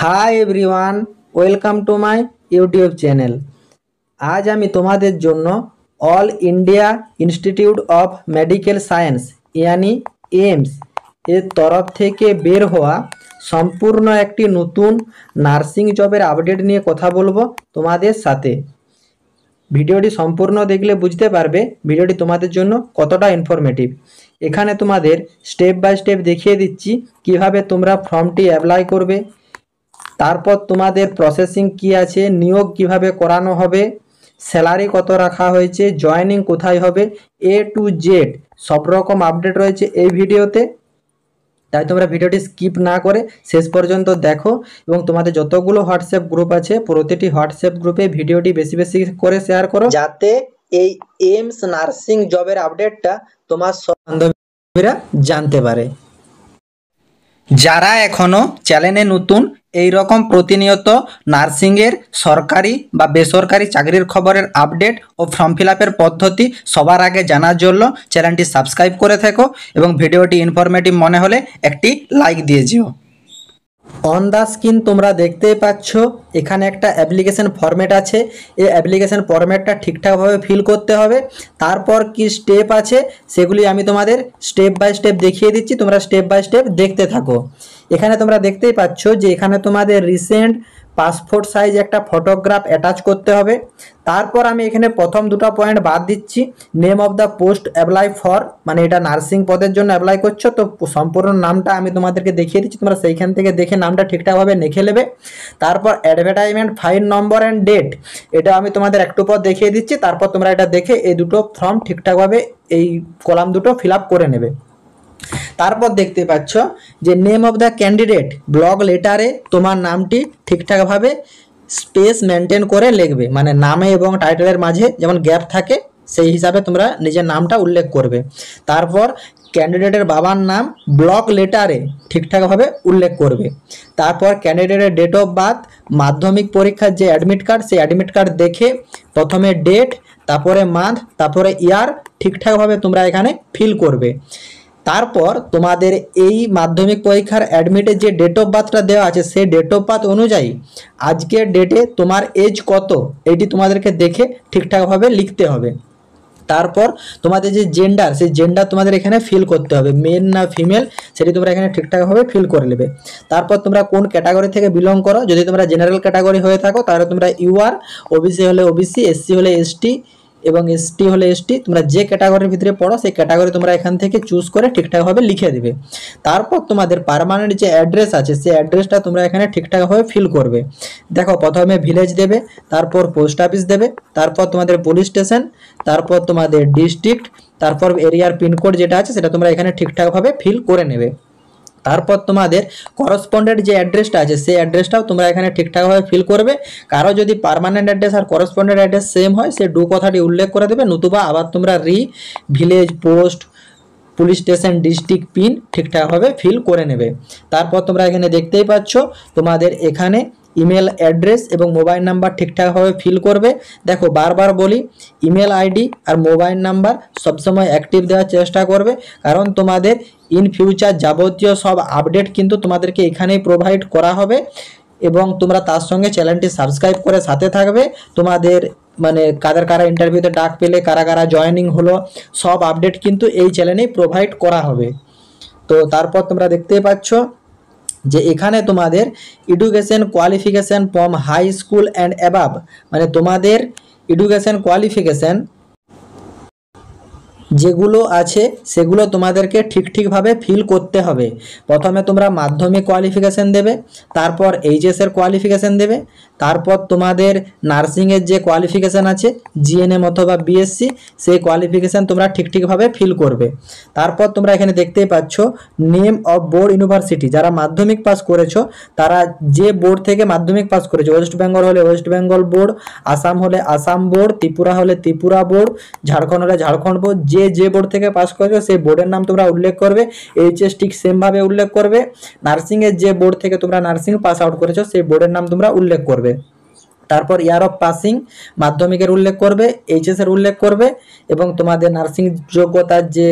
High everyone, welcome to my YouTube channel. আজ আমি তোমাদের জন্য All India Institute of Medical Science ইয়ানি এইমস এর তরফ থেকে বের হওয়া সম্পূর্ণ একটি নতুন নার্সিং জবের আপডেট নিয়ে কথা বলবো তোমাদের সাথে। ভিডিওটি সম্পূর্ণ দেখলে বুঝতে পারবে ভিডিওটি তোমাদের জন্য কতটা ইনফরমেটিভ। এখানে তোমাদের স্টেপ বাই স্টেপ দেখিয়ে দিচ্ছি কিভাবে তোমরা ফর্মটি অ্যাপ্লাই করবে, তারপর তোমাদের প্রসেসিং কি আছে, নিয়োগ কিভাবে করানো হবে, স্যালারি কত রাখা হয়েছে, জয়েনিং কোথায় হবে, এ টু জেড সব রকম আপডেট রয়েছে এই ভিডিওতে। তাই তোমরা ভিডিওটি স্কিপ না করে শেষ পর্যন্ত দেখো এবং তোমাদের যতগুলো হোয়াটসঅ্যাপ গ্রুপ আছে প্রতিটি হোয়াটসঅ্যাপ গ্রুপে ভিডিওটি বেশি বেশি করে শেয়ার করো, যাতে এই এইমস নার্সিং জবের আপডেটটা তোমার সব বান্ধবীরা জানতে পারে। যারা এখনো চ্যানেলে নতুন, এই রকম প্রতিনিয়ত নার্সিংয়ের সরকারি বা বেসরকারি চাকরির খবরের আপডেট ও ফর্ম ফিল আপের পদ্ধতি সবার আগে জানার জন্য চ্যানেলটি সাবস্ক্রাইব করে থেকো এবং ভিডিওটি ইনফরমেটিভ মনে হলে একটি লাইক দিয়ে যেও। অন দ্য স্ক্রিন তোমরা দেখতেই পাচ্ছ এখানে একটা অ্যাপ্লিকেশন ফরম্যাট আছে। এই অ্যাপ্লিকেশন ফরম্যাটটা ঠিকঠাকভাবে ফিল করতে হবে। তারপর কি স্টেপ আছে সেগুলি আমি তোমাদের স্টেপ বাই স্টেপ দেখিয়ে দিচ্ছি, তোমরা স্টেপ বাই স্টেপ দেখতে থাকো। এখানে তোমরা দেখতেই পাচ্ছ যে এখানে তোমাদের রিসেন্ট পাসপোর্ট সাইজ একটা ফটোগ্রাফ অ্যাটাচ করতে হবে। তারপর আমি এখানে প্রথম দুটো পয়েন্ট বাদ দিচ্ছি। Name of the post apply for, মানে এটা নার্সিং পদের জন্য অ্যাপ্লাই করছো তো সম্পূর্ণ নামটা আমি তোমাদেরকে দেখিয়ে দিচ্ছি, তোমরা সেইখান থেকে দেখে নামটা ঠিকঠাকভাবে লিখে নেবে। তারপর advertisement file number and date, এটা আমি তোমাদের একটু পর দেখিয়ে দিচ্ছি। তারপর তোমরা এটা দেখে এই দুটো ফর্ম ঠিকঠাকভাবে এই কলাম দুটো ফিল আপ করে নেবে। তারপর দেখতে পাচ্ছ যে name of the candidate, block লেটারে তোমার নামটি ঠিকঠাকভাবে স্পেস মেনটেন করে লিখবে, মানে নামে এবং টাইটেলের মাঝে যেমন গ্যাপ থাকে সেই হিসাবে তোমরা নিজের নামটা উল্লেখ করবে। তারপর ক্যান্ডিডেটের বাবার নাম ব্লক লেটারে ঠিকঠাকভাবে উল্লেখ করবে। তারপর ক্যান্ডিডেটের ডেট অফ বার্থ, মাধ্যমিক পরীক্ষার যে অ্যাডমিট কার্ড সেই অ্যাডমিট কার্ড দেখে প্রথমে ডেট, তারপরে মান্থ, তারপরে ইয়ার ঠিকঠাকভাবে তোমরা এখানে ফিল করবে। তারপর তোমাদের এই মাধ্যমিক পরীক্ষার অ্যাডমিটে যে ডেট অফ বার্থটা দেওয়া আছে সেই ডেট অফ বার্থ অনুযায়ী আজকের ডেটে তোমার এজ কত এটি তোমাদেরকে দেখে ঠিকঠাকভাবে লিখতে হবে। তারপর তোমাদের যে জেন্ডার, সেই জেন্ডার তোমাদের এখানে ফিল করতে হবে, মেল না ফিমেল সেটি তোমরা এখানে ঠিকঠাকভাবে ফিল করে নেবে। তারপর তোমরা কোন ক্যাটাগরি থেকে বিলং করো, যদি তোমরা জেনারেল ক্যাটাগরি হয়ে থাকো তাহলে তোমরা ইউআর, ওবিসি হলে ওবিসি, এসসি হলে এসটি এবং এসটি হলে এসটি, তোমরা যে ক্যাটাগরির ভিতরে পড়ো সেই ক্যাটাগরি তোমরা এখান থেকে চুজ করে ঠিকঠাকভাবে লিখে দেবে। তারপর তোমাদের পার্মানেন্ট যে অ্যাড্রেস আছে সেই অ্যাড্রেসটা তোমরা এখানে ঠিকঠাকভাবে ফিল করবে। দেখো প্রথমে ভিলেজ দেবে, তারপর পোস্ট অফিস দেবে, তারপর তোমাদের পুলিশ স্টেশন, তারপর তোমাদের ডিস্ট্রিক্ট, তারপর এরিয়ার পিনকোড যেটা আছে সেটা তোমরা এখানে ঠিকঠাকভাবে ফিল করে নেবে। তারপর তোমাদের করসপন্ডেন্ট যে অ্যাড্রেসটা আছে সেই অ্যাড্রেসটাও তোমরা এখানে ঠিকঠাকভাবে ফিল করবে। কারো যদি পার্মানেন্ট অ্যাড্রেস আর করসপন্ডেন্ট অ্যাড্রেস সেম হয় সে ডু কথাটি উল্লেখ করে দেবে, নতুবা আবার তোমরা village, post, police station, district, pin ঠিকঠাকভাবে ফিল করে নেবে। তারপর তোমরা এখানে দেখতেই পাচ্ছ তোমাদের এখানে ইমেল অ্যাড্রেস এবং মোবাইল নাম্বার ঠিকঠাকভাবে ফিল করবে। দেখো বারবার বলি ইমেল আইডি আর মোবাইল নাম্বার সবসময় অ্যাক্টিভ দেওয়ার চেষ্টা করবে, কারণ তোমাদের ইন ফিউচার যাবতীয় সব আপডেট কিন্তু তোমাদেরকে এখানেই প্রোভাইড করা হবে এবং তোমরা তার সঙ্গে চ্যানেলটি সাবস্ক্রাইব করে সাথে থাকবে। তোমাদের মানে কারা ইন্টারভিউতে ডাক পেলে, কারা জয়েনিং হলো, সব আপডেট কিন্তু এই চ্যানেলেই প্রোভাইড করা হবে। তো তারপর তোমরা দেখতে পাচ্ছ যে এখানে তোমাদের education qualification from high school and above, মানে তোমাদের এডুকেশন কোয়ালিফিকেশন যেগুলো আছে সেগুলো তোমাদেরকে ঠিকভাবে ফিল করতে হবে। প্রথমে তোমরা মাধ্যমিক কোয়ালিফিকেশান দেবে, তারপর এইচএসের কোয়ালিফিকেশান দেবে, তারপর তোমাদের নার্সিংয়ের যে কোয়ালিফিকেশান আছে জিএনএম অথবা বিএসসি সেই কোয়ালিফিকেশান তোমরা ঠিকভাবে ফিল করবে। তারপর তোমরা এখানে দেখতেই পাচ্ছ নেম অফ বোর্ড ইউনিভার্সিটি, যারা মাধ্যমিক পাস করেছো তারা যে বোর্ড থেকে মাধ্যমিক পাস করেছো, ওয়েস্ট বেঙ্গল হলে ওয়েস্ট বেঙ্গল বোর্ড, আসাম হলে আসাম বোর্ড, ত্রিপুরা হলে ত্রিপুরা বোর্ড, ঝাড়খণ্ড হলে ঝাড়খণ্ড বোর্ড, যে বোর্ড থেকে পাস করেছো সেই বোর্ডের নাম তোমরা উল্লেখ করবে। এইচএস ঠিক সেমভাবে উল্লেখ করবে। নার্সিংয়ের যে বোর্ড থেকে তোমরা নার্সিং পাস আউট করেছো সেই বোর্ডের নাম তোমরা উল্লেখ করবে। তারপর ইয়ার অফ পাসিং মাধ্যমিকের উল্লেখ করবে, এইচএসের উল্লেখ করবে এবং তোমাদের নার্সিং যোগ্যতার যে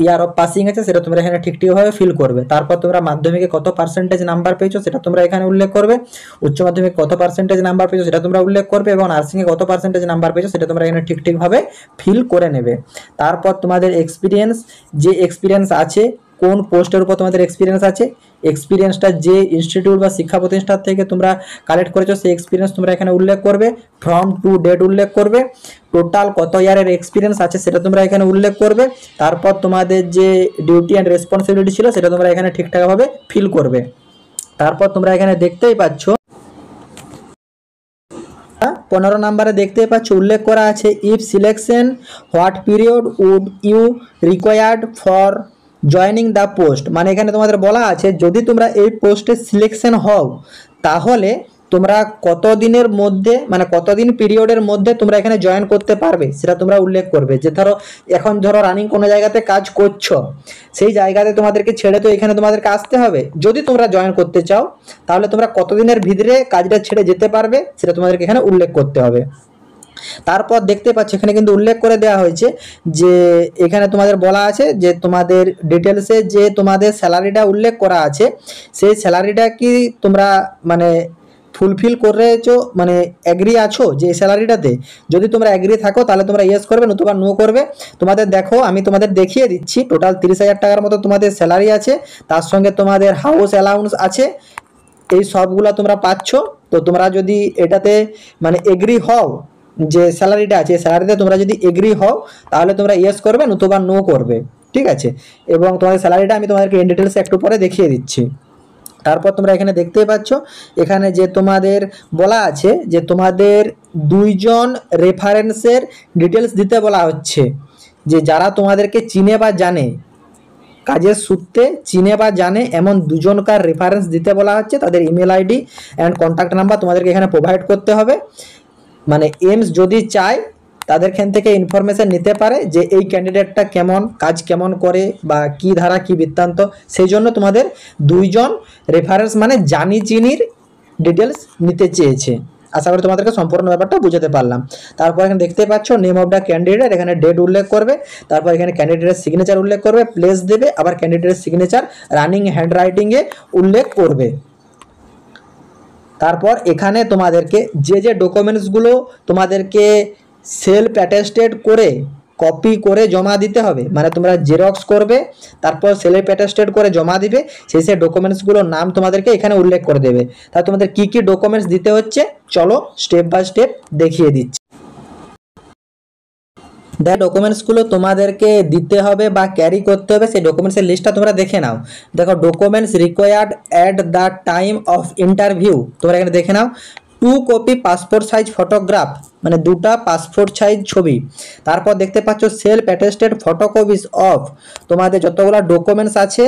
ইয়ার অফ পাসিং আছে সেটা তোমরা এখানে ঠিকঠাকভাবে ফিল করবে। তারপর তোমরা মাধ্যমিকে কত পার্সেন্টেজ নাম্বার পেয়েছো সেটা তোমরা এখানে উল্লেখ করবে, উচ্চ মাধ্যমিকে কত পার্সেন্টেজ নাম্বার পেয়েছো সেটা তোমরা উল্লেখ করবে এবং নার্সিংয়ে কত পার্সেন্টেজ নাম্বার পেয়েছো সেটা তোমরা এখানে ঠিকঠাকভাবে ফিল করে নেবে। তারপর তোমাদের এক্সপিরিয়েন্স, যে এক্সপিরিয়েন্স আছে, কোন পোস্টের উপর তোমাদের এক্সপিরিয়েন্স আছে, এক্সপিরিয়েন্সটা যে ইনস্টিটিউট বা শিক্ষা প্রতিষ্ঠান থেকে তোমরা কালেক্ট করেছো সেই এক্সপিরিয়েন্স তোমরা এখানে উল্লেখ করবে, ফ্রম টু ডেট উল্লেখ করবে, টোটাল কত ইয়ারের এক্সপিরিয়েন্স আছে সেটা তোমরা এখানে উল্লেখ করবে। তারপর তোমাদের যে ডিউটি অ্যান্ড রেসপন্সিবিলিটি ছিল সেটা তোমরা এখানে ঠিকঠাকভাবে ফিল করবে। তারপর তোমরা এখানে দেখতেই পাচ্ছ 15 নম্বরে দেখতেই পাচ্ছ উল্লেখ করা আছে if selection what period would you required for joining the post. মানে এখানে তোমাদের বলা আছে যদি তোমরা এই পোস্টে সিলেকশন হও তাহলে তোমরা কতদিনের মধ্যে, মানে কতদিন পিরিয়ডের মধ্যে তোমরা এখানে জয়েন করতে পারবে সেটা তোমরা উল্লেখ করবে। যে ধরো এখন ধরো রানিং কোনো জায়গাতে কাজ করছো, সেই জায়গাতে তোমাদেরকে ছেড়ে তো এখানে তোমাদেরকে আসতে হবে। যদি তোমরা জয়েন করতে চাও তাহলে তোমরা কতদিনের ভিতরে কাজটা ছেড়ে যেতে পারবে সেটা তোমাদেরকে এখানে উল্লেখ করতে হবে। তারপর দেখতে পাচ্ছ এখানে কিন্তু উল্লেখ করে দেওয়া হয়েছে যে এখানে তোমাদের বলা আছে যে তোমাদের ডিটেলসে যে তোমাদের স্যালারিটা উল্লেখ করা আছে সেই স্যালারিটা কি তোমরা মানে ফুলফিল করেছো, মানে অ্যাগ্রি আছো যে স্যালারিটাতে। যদি তোমরা অ্যাগ্রি থাকো তাহলে তোমরা ইয়েস করবে, নতুবা নো করবে। তোমাদের দেখো আমি তোমাদের দেখিয়ে দিচ্ছি, টোটাল 30,000 টাকার মতো তোমাদের স্যালারি আছে, তার সঙ্গে তোমাদের হাউস অ্যালাউন্স আছে, এই সবগুলো তোমরা পাচ্ছ। তো তোমরা যদি এটাতে মানে এগ্রি হও যে স্যালারিটা আছে স্যালারিতে তোমরা যদি এগ্রি হও তাহলে তোমরা ইয়েস করবে, নতুবা নো করবে, ঠিক আছে। এবং তোমাদের স্যালারিটা আমি তোমাদেরকে ইন ডিটেলস একটু পরে দেখিয়ে দিচ্ছি। তারপর তোমরা এখানে দেখতেই পাচ্ছ এখানে যে তোমাদের বলা আছে যে তোমাদের 2 জন রেফারেন্সের ডিটেলস দিতে বলা হচ্ছে, যে যারা তোমাদেরকে চিনে বা জানে, কাজের সূত্রে চিনে বা জানে এমন 2 জনকার রেফারেন্স দিতে বলা হচ্ছে। তাদের email ID and contact number তোমাদেরকে এখানে প্রোভাইড করতে হবে। মানে এইমস যদি চায় তাদের এখান থেকে ইনফরমেশন নিতে পারে যে এই ক্যান্ডিডেটটা কেমন, কাজ কেমন করে বা কি ধারা কি বৃত্তান্ত, সেই জন্য তোমাদের 2 জন রেফারেন্স মানে জানি চিনির ডিটেলস নিতে চেয়েছে। আশা করি তোমাদেরকে সম্পূর্ণ ব্যাপারটা বুঝাতে পারলাম। তারপর এখানে দেখতে পাচ্ছ নেম অফ দ্য ক্যান্ডিডেট, এখানে ডেট উল্লেখ করবে, তারপর এখানে ক্যান্ডিডেটের সিগনেচার উল্লেখ করবে, প্লেস দেবে, আবার ক্যান্ডিডেটের সিগনেচার রানিং হ্যান্ডরাইটিংয়ে উল্লেখ করবে। তারপর এখানে তোমাদেরকে যে যে ডকুমেন্টসগুলো তোমাদেরকে সেলফ অ্যাটেস্টেড করে কপি করে জমা দিতে হবে, মানে তোমরা জেরক্স করবে তারপর সেলফ অ্যাটেস্টেড করে জমা দিবে, সেই ডকুমেন্টসগুলোর নাম তোমাদেরকে এখানে উল্লেখ করে দেবে। তাহলে তোমাদের কি কি ডকুমেন্টস দিতে হচ্ছে চলো স্টেপ বাই স্টেপ দেখিয়ে দিচ্ছি। ডকুমেন্টসগুলো তোমাদেরকে দিতে হবে বা ক্যারি করতে হবে সেই ডকুমেন্টসের লিস্টটা তোমরা দেখে নাও। দেখো documents required at the time of interview, তোমরা এখানে দেখে নাও 2 কপি পাসপোর্ট সাইজ ফটোগ্রাফ, মানে 2টা পাসপোর্ট সাইজ ছবি। তারপর দেখতে পাচ্ছ সেলফ অ্যাটেস্টেড ফটোকপিস অফ তোমাদের যতগুলো ডকুমেন্টস আছে,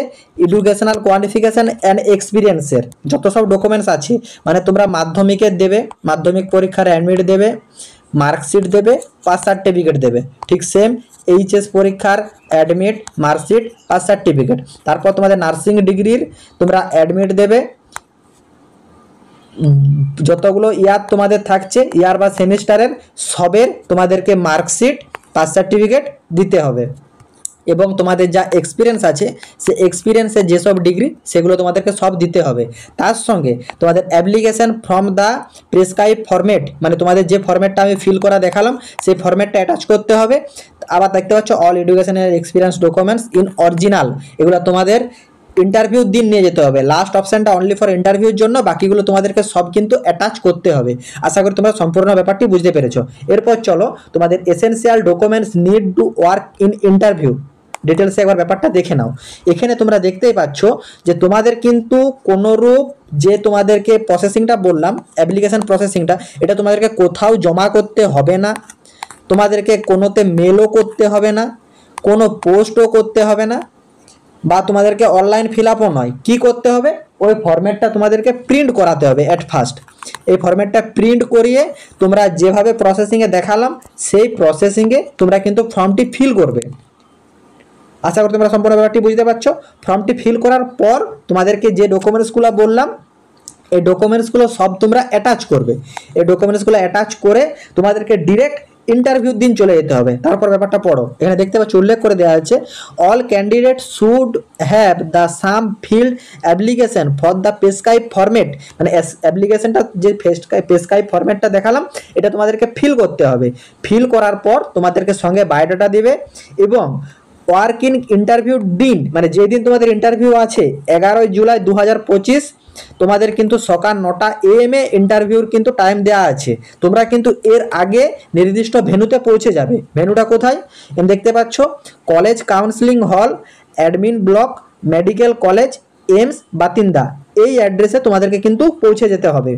এডুকেশনাল কোয়ালিফিকেশান অ্যান্ড এক্সপিরিয়েন্সের যত সব ডকুমেন্টস আছে, মানে তোমরা মাধ্যমিকের দেবে, মাধ্যমিক পরীক্ষার অ্যাডমিট দেবে, মার্কশিট দেবে, পাস সার্টিফিকেট দেবে, ঠিক সেম এইচএস পরীক্ষার অ্যাডমিট, মার্কশিট, পাস সার্টিফিকেট। তারপর তোমাদের নার্সিং ডিগ্রির তোমরা অ্যাডমিট দেবে, যতগুলো ইয়ার তোমাদের থাকছে ইয়ার বা সেমিস্টারের সবের তোমাদেরকে মার্কশিট, পাস সার্টিফিকেট দিতে হবে। এবং তোমাদের যা এক্সপিরিয়েন্স আছে সে এক্সপিরিয়েন্সের যেসব ডিগ্রি সেগুলো তোমাদেরকে সব দিতে হবে। তার সঙ্গে তোমাদের application from the prescribe format, মানে তোমাদের যে ফরম্যাটটা আমি ফিল করা দেখালাম সেই ফরম্যাটটা অ্যাটাচ করতে হবে। আবার দেখতে পাচ্ছ অল এডুকেশনের এক্সপিরিয়েন্স ডকুমেন্টস ইন অরিজিনাল, এগুলো তোমাদের ইন্টারভিউ দিন নিয়ে যেতে হবে। লাস্ট অপশানটা অনলি ফর ইন্টারভিউর জন্য, বাকিগুলো তোমাদেরকে সব কিন্তু অ্যাটাচ করতে হবে। আশা করি তোমরা সম্পূর্ণ ব্যাপারটি বুঝতে পেরেছো। এরপর চলো তোমাদের essential documents need to work in interview ডিটেলসে একবার ব্যাপারটা দেখে নাও। এখানে তোমরা দেখতেই পাচ্ছ যে তোমাদের কিন্তু কোনোরূপ যে তোমাদেরকে প্রসেসিংটা বললাম অ্যাপ্লিকেশান প্রসেসিংটা, এটা তোমাদেরকে কোথাও জমা করতে হবে না, তোমাদেরকে কোনোতে মেলও করতে হবে না, কোনো পোস্টও করতে হবে না, বা তোমাদেরকে অনলাইন ফিল আপও নয়। কী করতে হবে, ওই ফরম্যাটটা তোমাদেরকে প্রিন্ট করাতে হবে অ্যাট ফার্স্ট। এই ফরম্যাটটা প্রিন্ট করিয়ে তোমরা যেভাবে প্রসেসিংয়ে দেখালাম সেই প্রসেসিংয়ে তোমরা কিন্তু ফর্মটি ফিল করবে। আশা করি তোমরা সম্পূর্ণ ব্যাপারটি বুঝতে পারছো। ফর্মটি ফিল করার পর তোমাদেরকে যে ডকুমেন্টসগুলো বললাম এই ডকুমেন্টসগুলো সব তোমরা অ্যাটাচ করবে। এই ডকুমেন্টসগুলো অ্যাটাচ করে তোমাদেরকে ডিরেক্ট ইন্টারভিউর দিন চলে যেতে হবে। তারপর ব্যাপারটা পড়ো, এখানে দেখতে পাচ্ছ উল্লেখ করে দেওয়া আছে, all candidate should have the some field application for the prescribe format, মানে অ্যাপ্লিকেশনটা যে প্রেসক্রাইব ফরম্যাটটা দেখালাম এটা তোমাদেরকে ফিল করতে হবে। ফিল করার পর তোমাদেরকে সঙ্গে বায়োডাটা দেবে এবং ওয়ার্কিং ইন্টারভিউ দিন, মানে যেদিন তোমাদের ইন্টারভিউ আছে 11 জুলাই 2025, তোমাদের কিন্তু সকাল 9টা AM ইন্টারভিউর কিন্তু টাইম দেওয়া আছে। তোমরা কিন্তু এর আগে নির্দিষ্ট ভেন্যুতে পৌঁছে যাবে। ভেন্যুটা কোথায় দেখতে পাচ্ছ, college counselling hall, admin block, medical college, AIIMS Bathinda, এই অ্যাড্রেসে তোমাদেরকে কিন্তু পৌঁছে যেতে হবে।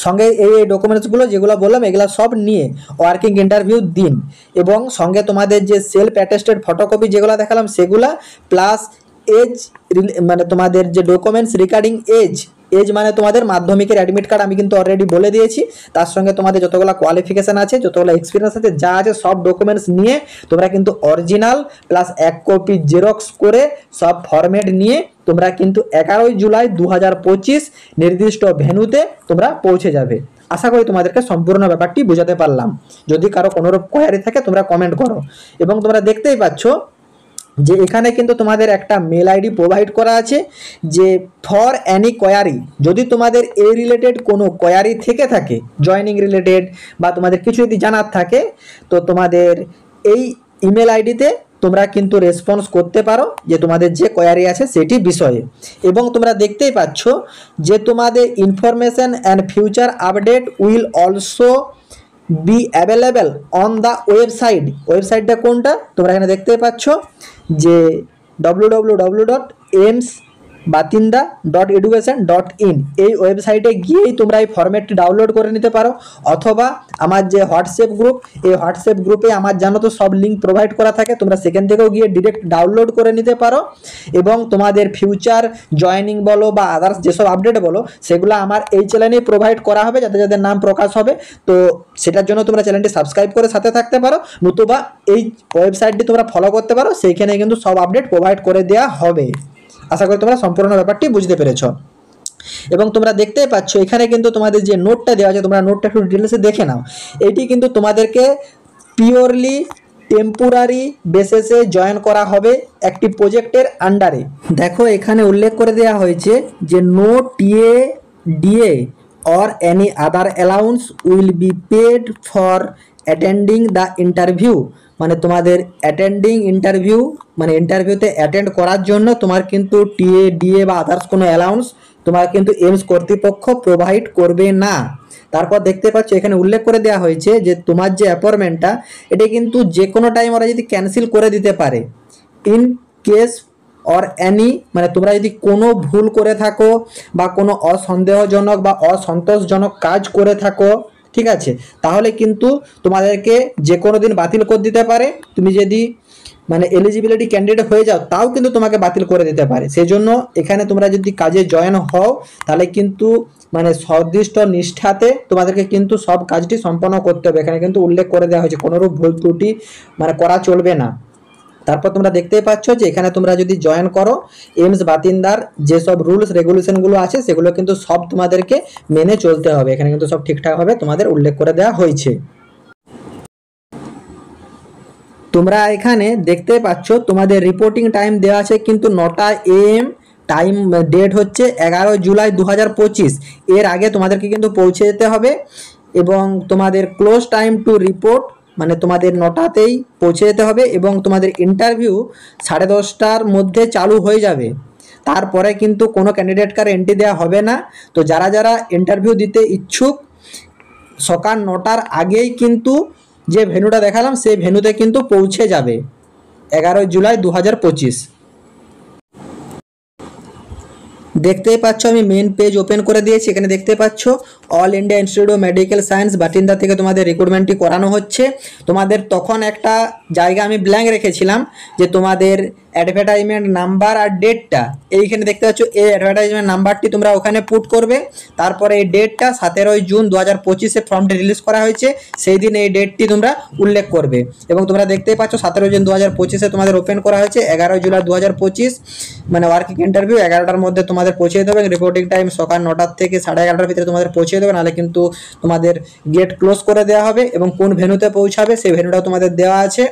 সঙ্গে এই ডকুমেন্টসগুলো যেগুলো বললাম এগুলো সব নিয়ে ওয়ার্কিং ইন্টারভিউ দিন, এবং সঙ্গে তোমাদের যে সেলফ অ্যাটেস্টেড ফটোকপি যেগুলো দেখালাম সেগুলা, প্লাস এজ, মানে তোমাদের যে ডকুমেন্টস রিগার্ডিং এজ মানে তোমাদের মাধ্যমিকের অ্যাডমিট কার্ড আমি কিন্তু অলরেডি বলে দিয়েছি, তার সঙ্গে তোমাদের যতগুলো কোয়ালিফিকেশান আছে, যতগুলো এক্সপিরিয়েন্স আছে, যা আছে সব ডকুমেন্টস নিয়ে তোমরা কিন্তু অরিজিনাল প্লাস 1 কপি জেরক্স করে সব ফরম্যাট নিয়ে তোমরা কিন্তু 11 জুলাই 2025 নির্দিষ্ট ভেন্যুতে তোমরা পৌঁছে যাবে। আশা করি তোমাদেরকে সম্পূর্ণ ব্যাপারটি বোঝাতে পারলাম। যদি কারো কোনোরূপ কোয়ারি থাকে তোমরা কমেন্ট করো। এবং তোমরা দেখতেই পাচ্ছ যে এখানে কিন্তু তোমাদের একটা মেল আইডি প্রোভাইড করা আছে, যে ফর অ্যানি কোয়ারি, যদি তোমাদের এই রিলেটেড কোনো কোয়ারি থেকে থাকে, জয়নিং রিলেটেড বা তোমাদের কিছু যদি জানার থাকে, তো তোমাদের এই ইমেল আইডিতে তোমরা কিন্তু রেসপন্স করতে পারো যে তোমাদের যে কোয়ারি আছে সেটি বিষয়ে। এবং তোমরা দেখতেই পাচ্ছ যে তোমাদের information and future update will also be available on the website. ওয়েবসাইটটা কোনটা তোমরা এখানে দেখতে পাচ্ছ, যে www.aimsbatinda.education.in, এই ওয়েবসাইটে গিয়েই তোমরা এই ফরম্যাটটি ডাউনলোড করে নিতে পারো, অথবা আমার যে হোয়াটসঅ্যাপ গ্রুপ, এই হোয়াটসঅ্যাপ গ্রুপে আমার জানো তো সব লিঙ্ক প্রোভাইড করা থাকে, তোমরা সেখান থেকেও গিয়ে ডিরেক্ট ডাউনলোড করে নিতে পারো। এবং তোমাদের ফিউচার জয়েনিং বলো বা আদার্স যেসব আপডেট বলো সেগুলো আমার এই চ্যানেলেই প্রোভাইড করা হবে, যাদের যাদের নাম প্রকাশ হবে। তো সেটার জন্য তোমরা চ্যানেলটি সাবস্ক্রাইব করে সাথে থাকতে পারো, নতুবা এই ওয়েবসাইটটি তোমরা ফলো করতে পারো, সেইখানে কিন্তু সব আপডেট প্রোভাইড করে দেওয়া হবে। আশা করি তোমরা সম্পূর্ণ ব্যাপারটি বুঝতে পেরেছো। এবং তোমরা দেখতেই পাচ্ছ এখানে কিন্তু তোমাদের যে নোটটা দেওয়া আছে, তোমরা নোটটা একটু ডিটেলসে দেখে নাও। এটি কিন্তু তোমাদেরকে পিওরলি টেম্পোরারি বেসিসে জয়েন করা হবে একটি প্রজেক্টের আন্ডারে। দেখো এখানে উল্লেখ করে দেওয়া হয়েছে যে no TA DA or any other allowance will be paid for attending the interview, মানে তোমাদের অ্যাটেন্ডিং ইন্টারভিউ, মানে ইন্টারভিউতে অ্যাটেন্ড করার জন্য তোমার কিন্তু টিএ ডিএ বা আদার্স কোনো অ্যালাউন্স তোমার কিন্তু এইমস কর্তৃপক্ষ প্রোভাইড করবে না। তারপর দেখতে পাচ্ছ এখানে উল্লেখ করে দেওয়া হয়েছে যে তোমার যে অ্যাপয়েন্টমেন্টটা এটা কিন্তু যে কোনো টাইম ওরা যদি ক্যান্সেল করে দিতে পারে, ইন কেস অর অ্যানি, মানে তোমরা যদি কোনো ভুল করে থাকো বা কোনো অসন্দেহজনক বা অসন্তোষজনক কাজ করে থাকো, ঠিক আছে, তাহলে কিন্তু তোমাদেরকে যে কোনো দিন বাতিল করে দিতে পারে। তুমি যদি মানে এলিজিবিলিটি ক্যান্ডিডেট হয়ে যাও তাও কিন্তু তোমাকে বাতিল করে দিতে পারে। সেই জন্য এখানে তোমরা যদি কাজে জয়েন হও তাহলে কিন্তু মানে সর্দিষ্ট নিষ্ঠাতে তোমাদেরকে কিন্তু সব কাজটি সম্পন্ন করতে হবে। এখানে কিন্তু উল্লেখ করে দেওয়া হয়েছে কোনোরূপ ভুল ত্রুটি মানে করা চলবে না। তারপর তোমরা দেখতেই পাচ্ছ যে এখানে তোমরা যদি জয়েন করো এইমস বাতিন্দার যেসব রুলস রেগুলেশনগুলো আছে সেগুলো কিন্তু সব তোমাদেরকে মেনে চলতে হবে। এখানে কিন্তু সব ঠিকঠাকভাবে তোমাদের উল্লেখ করে দেওয়া হয়েছে। তোমরা এখানে দেখতে পাচ্ছ তোমাদের রিপোর্টিং টাইম দেওয়া আছে কিন্তু 9টা AM, টাইম ডেট হচ্ছে 11 জুলাই 2025। এর আগে তোমাদেরকে কিন্তু পৌঁছে যেতে হবে। এবং তোমাদের ক্লোজ টাইম টু রিপোর্ট, মানে তোমাদের 9টাতেই পৌঁছে যেতে হবে। এবং তোমাদের ইন্টারভিউ 10:30টার মধ্যে চালু হয়ে যাবে। তারপরে কিন্তু কোনো ক্যান্ডিডেট কার এন্ট্রি দেওয়া হবে না। তো যারা যারা ইন্টারভিউ দিতে ইচ্ছুক সকাল 9টার আগেই কিন্তু যে ভেন্যুটা দেখালাম সেই ভেন্যুতে কিন্তু পৌঁছে যাবে 11 জুলাই 2025। দেখতেই পাচ্ছ আমি মেন পেজ ওপেন করে দিয়েছি। এখানে দেখতে পাচ্ছ All India Institute of Medical Science Bathinda থেকে তোমাদের রিক্রুটমেন্টটি করানো হচ্ছে। তোমাদের তখন একটা জায়গা আমি ব্ল্যাঙ্ক রেখেছিলাম যে তোমাদের অ্যাডভার্টাইজমেন্ট নাম্বার আর ডেটটা এইখানে দেখতে পাচ্ছ, এই অ্যাডভার্টাইজমেন্ট নাম্বারটি তোমরা ওখানে পুট করবে। তারপরে এই ডেটটা 17 জুন 2025-এ ফর্মটি রিলিজ করা হয়েছে, সেই দিন এই ডেটটি তোমরা উল্লেখ করবে। এবং তোমরা দেখতেই পাচ্ছ 17 জুন 2025-এ তোমাদের ওপেন করা হয়েছে, 11 জুলাই 2025 মানে ওয়ার্কিং ইন্টারভিউ 11টার মধ্যে তোমাদের পৌঁছে দেবে। রিপোর্টিং টাইম সকাল 9টার থেকে 11:30 ভিতরে তোমাদের পৌঁছে দেবে, নাহলে কিন্তু তোমাদের গেট ক্লোজ করে দেওয়া হবে। এবং কোন ভেন্যুতে পৌঁছাবে সেই ভেন্যুটাও তোমাদের দেওয়া আছে,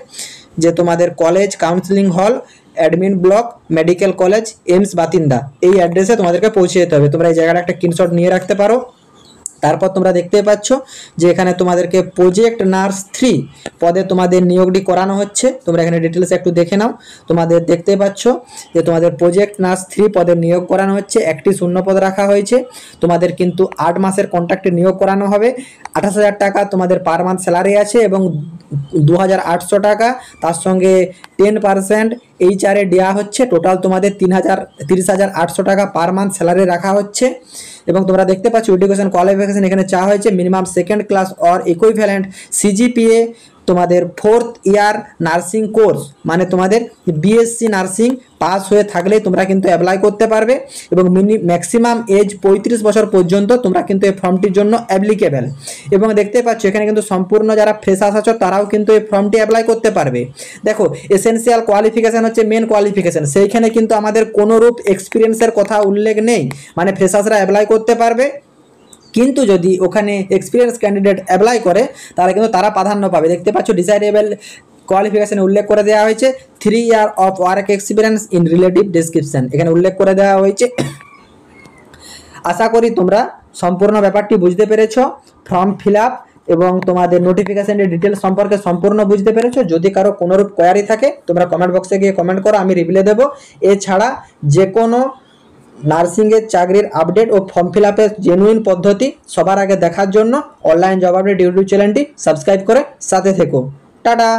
যে তোমাদের college counselling hall admin block medical college AIIMS Bathinda, এই অ্যাড্রেসে তোমাদেরকে পৌঁছে যেতে হবে। তোমরা এই জায়গাটা একটা স্ক্রিনশট নিয়ে রাখতে পারো। তারপর তোমরা দেখতে পাচ্ছ যে এখানে তোমাদেরকে প্রজেক্ট নার্স 3 পদে তোমাদের নিয়োগটি করানো হচ্ছে। তোমরা এখানে ডিটেলস একটু দেখে নাও। তোমাদের দেখতে পাচ্ছ যে তোমাদের প্রজেক্ট নার্স 3 পদে নিয়োগ করানো হচ্ছে, একটি শূন্য পদ রাখা হয়েছে। তোমাদের কিন্তু 8 মাসের কন্ট্রাক্টে নিয়োগ করানো হবে। 28,000 টাকা তোমাদের পার মান্থ স্যালারি আছে এবং 2,800 টাকা তার সঙ্গে 10% এইচআরে দেওয়া হচ্ছে। টোটাল তোমাদের 30,800 টাকা পার মান্থ স্যালারি রাখা হচ্ছে। এবং তোমরা দেখতে পাচ্ছ এডুকেশন কোয়ালিফিকেশন এখানে চাওয়া হয়েছে minimum second class or equivalent CGPA, তোমাদের 4th ইয়ার নার্সিং কোর্স মানে তোমাদের বিএসসি নার্সিং পাস হয়ে থাকলেই তোমরা কিন্তু অ্যাপ্লাই করতে পারবে। এবং ম্যাক্সিমাম এজ 35 বছর পর্যন্ত তোমরা কিন্তু এই ফর্মটির জন্য অ্যাপ্লিকেবল। এবং দেখতে পাচ্ছ এখানে কিন্তু সম্পূর্ণ যারা ফ্রেশার্স আছো তারাও কিন্তু এই ফর্মটি অ্যাপ্লাই করতে পারবে। দেখো এসেনশিয়াল কোয়ালিফিকেশান হচ্ছে মেন কোয়ালিফিকেশান, সেইখানে কিন্তু আমাদের কোনোরূপ এক্সপিরিয়েন্সের কথা উল্লেখ নেই, মানে ফ্রেশার্সরা অ্যাপ্লাই করতে পারবে। কিন্তু যদি ওখানে এক্সপিরিয়েন্স ক্যান্ডিডেট অ্যাপ্লাই করে তাহলে কিন্তু তারা প্রাধান্য পাবে। দেখতে পাচ্ছ ডিসাইডেবল কোয়ালিফিকেশানে উল্লেখ করে দেওয়া হয়েছে 3 year of work experience in relative description, এখানে উল্লেখ করে দেওয়া হয়েছে। আশা করি তোমরা সম্পূর্ণ ব্যাপারটি বুঝতে পেরেছো। ফর্ম ফিল আপ এবং তোমাদের নোটিফিকেশনের ডিটেলস সম্পর্কে সম্পূর্ণ বুঝতে পেরেছো। যদি কারো কোনোরূপ কোয়ারি থাকে তোমরা কমেন্ট বক্সে গিয়ে কমেন্ট করো, আমি রিপ্লাই দেবো। এছাড়া যে কোনো নার্সিংয়ের চাকরির আপডেট ও ফর্ম ফিল আপের জেনুইন পদ্ধতি সবার আগে দেখার জন্য অনলাইন জব আপডেট ইউটিউব চ্যানেলটি সাবস্ক্রাইব করে সাথে থেকো। টাটা।